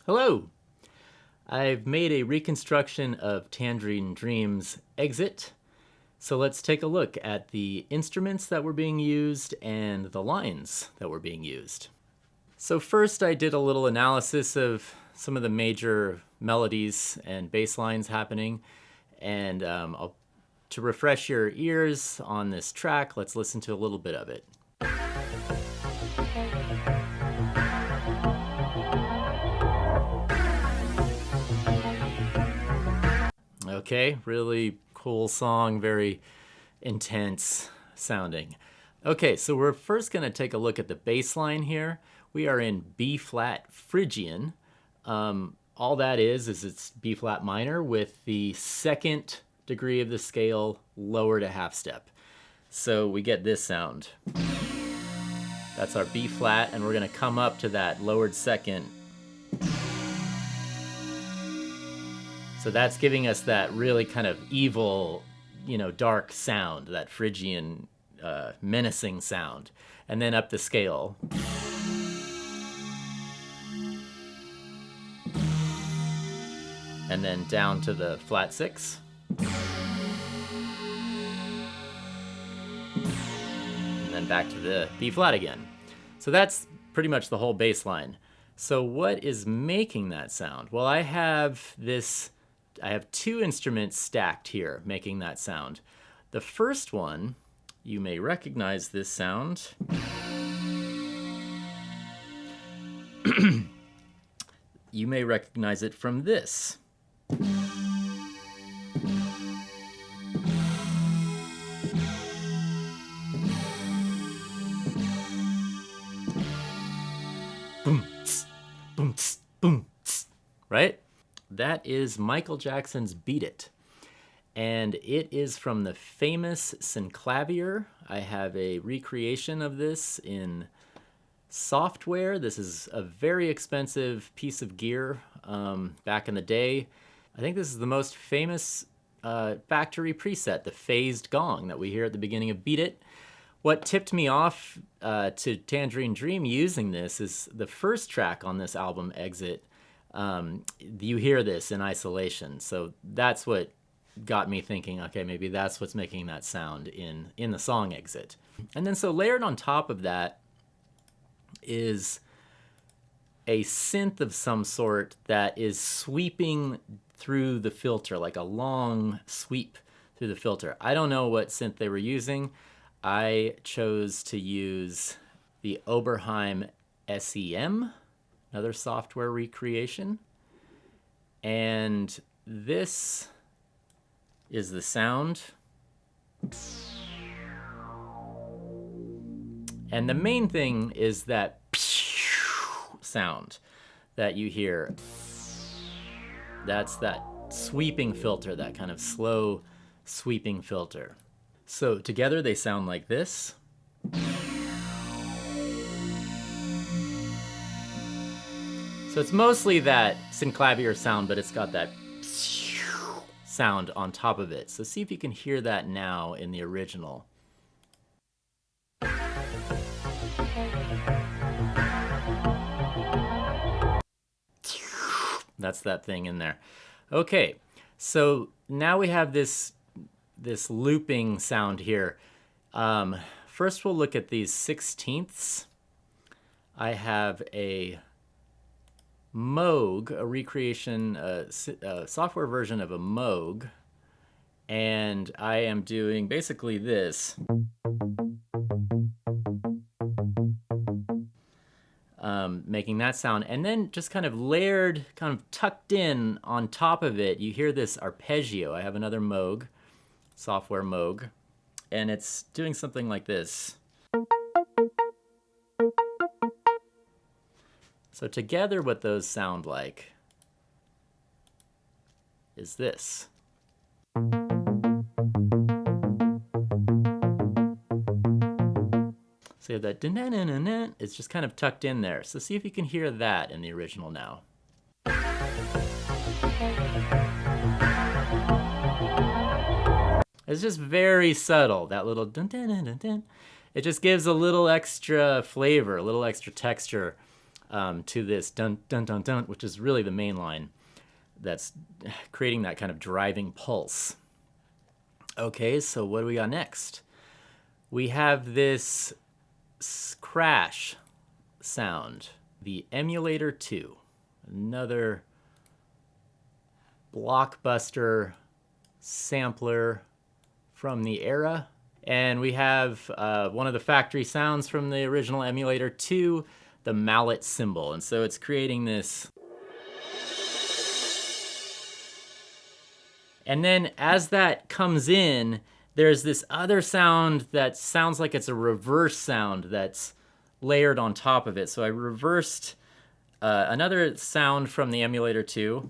Hello! I've made a reconstruction of Tangerine Dream's exit, so let's take a look at the instruments that were being used and the lines that were being used. So first I did a little analysis of some of the major melodies and bass lines happening, and to refresh your ears on this track, let's listen to a little bit of it. Okay, really cool song, very intense sounding. Okay, so we're first going to take a look at the bass line here. We are in B flat Phrygian. All that is it's B flat minor with the second degree of the scale lower to half step. So we get this sound. That's our B flat, and we're going to come up to that lowered second. So that's giving us that really kind of evil, dark sound, that Phrygian menacing sound. And then up the scale. And then down to the flat 6. And then back to the B flat again. So that's pretty much the whole bass line. So what is making that sound? Well, I have two instruments stacked here making that sound. The first one, you may recognize this sound. You may recognize it from this. Boom, tss, boom, tss, boom, tss, right? That is Michael Jackson's Beat It. And it is from the famous Synclavier. I have a recreation of this in software. This is a very expensive piece of gear back in the day. I think this is the most famous factory preset, the phased gong that we hear at the beginning of Beat It. What tipped me off to Tangerine Dream using this is the first track on this album, Exit. You hear this in isolation. So that's what got me thinking, okay, maybe that's what's making that sound in the song Exit. And then so layered on top of that is a synth of some sort that is sweeping through the filter, like a long sweep through the filter. I don't know what synth they were using. I chose to use the Oberheim SEM, another software recreation. And this is the sound. And the main thing is that sound that you hear. That's that sweeping filter, that kind of slow sweeping filter. So together they sound like this. So it's mostly that Synclavier sound, but it's got that sound on top of it. So see if you can hear that now in the original. That's that thing in there. Okay, so now we have this looping sound here. First we'll look at these 16ths. I have a Moog, a recreation, a software version of a Moog, and I am doing basically this. Making that sound, and then just kind of layered, kind of tucked in on top of it, you hear this arpeggio. I have another Moog, software Moog, and it's doing something like this. So together what those sound like is this. So you have that dun-dun-dun-dun-dun. It's just kind of tucked in there. So see if you can hear that in the original now. It's just very subtle, that little dun-dun-dun-dun-dun. It just gives a little extra flavor, a little extra texture to this dun dun dun dun, which is really the main line that's creating that kind of driving pulse. Okay, so what do we got next? We have this crash sound, the Emulator II, another blockbuster sampler from the era. And we have one of the factory sounds from the original Emulator II, the mallet cymbal. And so it's creating this. And then as that comes in, there's this other sound that sounds like it's a reverse sound that's layered on top of it. So I reversed another sound from the Emulator II.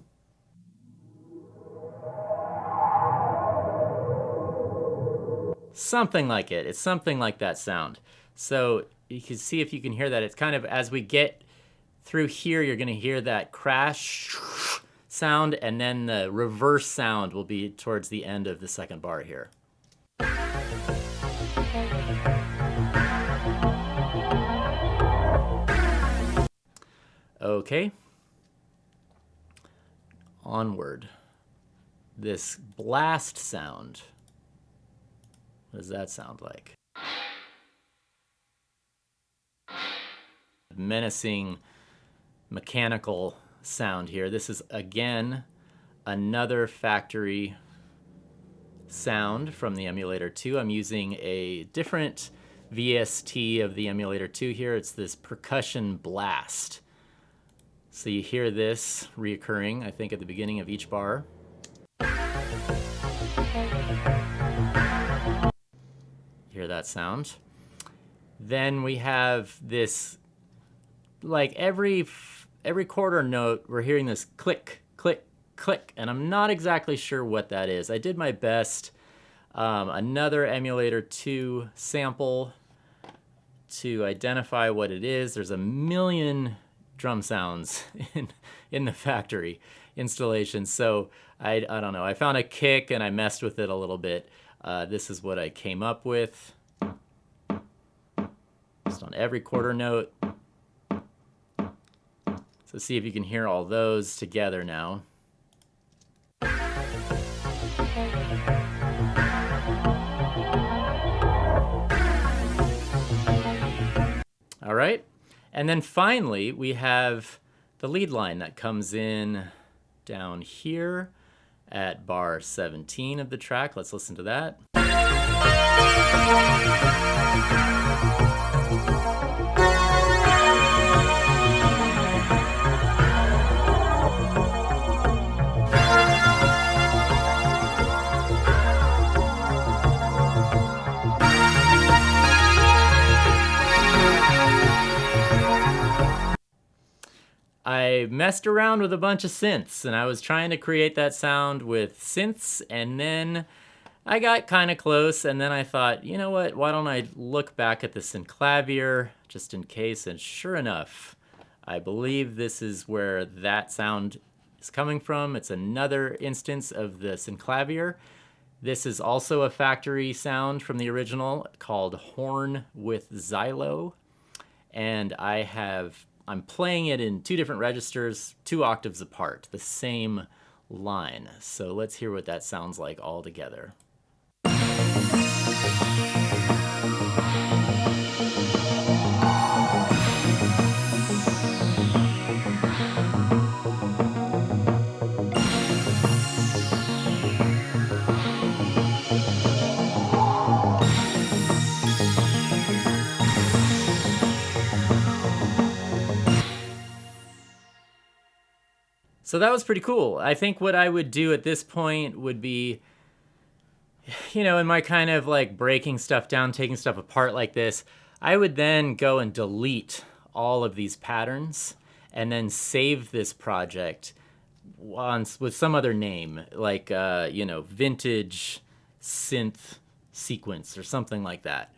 Something like it. It's something like that sound. So you can see if you can hear that. It's kind of, as we get through here, you're going to hear that crash sound, and then the reverse sound will be towards the end of the second bar here. Okay. Onward. This blast sound. What does that sound like? Menacing mechanical sound here. This is again another factory sound from the Emulator II. I'm using a different VST of the Emulator II here. It's this percussion blast. So you hear this reoccurring, I think, at the beginning of each bar. Hear that sound. Then we have this, like every quarter note, we're hearing this click, click, click, and I'm not exactly sure what that is. I did my best. Another Emulator 2 sample to identify what it is. There's a million drum sounds in the factory installation, so I don't know. I found a kick and I messed with it a little bit. This is what I came up with. Just on every quarter note. So see if you can hear all those together now. All right. And then finally, we have the lead line that comes in down here at bar 17 of the track. Let's listen to that. I messed around with a bunch of synths, and I was trying to create that sound with synths, and then I got kind of close, and then I thought, you know what, why don't I look back at the Synclavier just in case, and sure enough, I believe this is where that sound is coming from. It's another instance of the Synclavier. This is also a factory sound from the original called Horn with Xylo, and I'm playing it in two different registers, 2 octaves apart, the same line. So let's hear what that sounds like all together. So that was pretty cool. I think what I would do at this point would be, you know, in my kind of like breaking stuff down, taking stuff apart like this, I would then go and delete all of these patterns and then save this project once with some other name, like, you know, vintage synth sequence or something like that.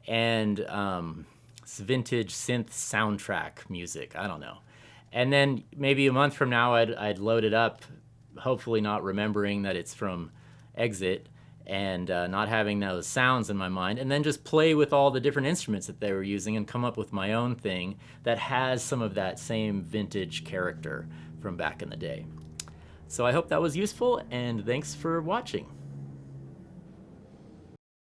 And it's vintage synth soundtrack music, I don't know. And then maybe a month from now, I'd load it up, hopefully not remembering that it's from Exit, and not having those sounds in my mind, and then just play with all the different instruments that they were using and come up with my own thing that has some of that same vintage character from back in the day. So I hope that was useful, and thanks for watching.